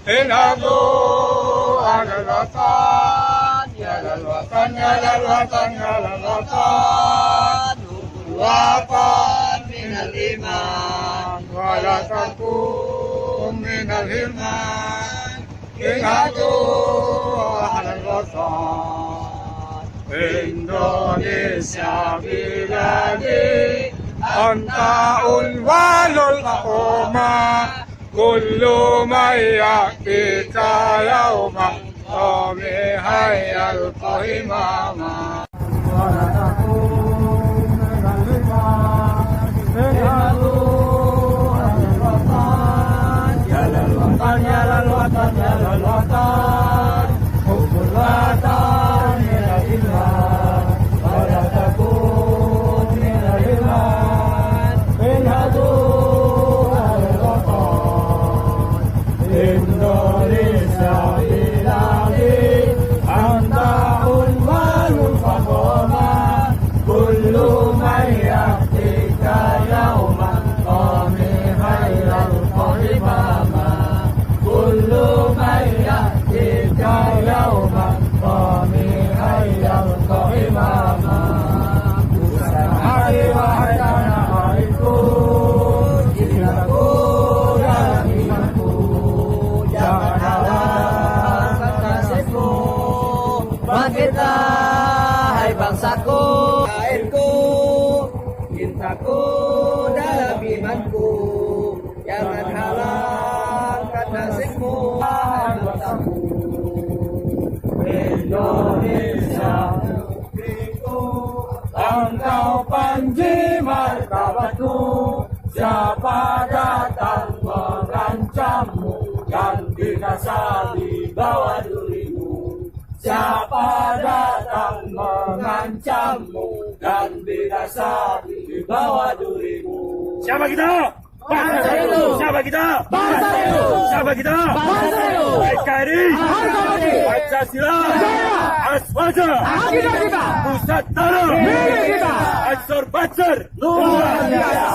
انهضوا على الوطن يا للوطن يا للوطن يا للوطن الوطن من الإيمان ولا تكون من الهرمان انهضوا على الوطن Indonesia بلادي أنت عنوان الأمة كل من يأتيك يوما قومها يلقى إماما ولا تكون من الإيمان انهضوا على الوطن يا للوطن يا للوطن يا للوطن حب الوطن من الإيمان ولا تكون من الإيمان انهضوا على الوطن إندونيسيا بلادي أنت عنوان الفخامة كل من يأتيك يوما قامها يلقى إماما كل من يأتيك يوما قامها يلقى إماما Usahai wahai tanah airku cintaku dan imanku jangan halangkan nasibku bangkitlah hai bangsaku airku cintaku dalam imanku jangan halangkan nasibmu hai bangsaku Indonesia negeriku engkau panji martabatku siapa datang mengancammu dan binasa di bawah durimu siapa datang mengancammu dan binasa di bawah durimu Siapa kita? Bangsa itu. Siapa kita? Bangsa itu. Siapa kita? Bangsa itu. NKRI, Harga mati. Pancasila, Jaya. Aswaja, Akidah kita. Pusat Tanah, Milik kita. Ansor Bacer, luar biasa.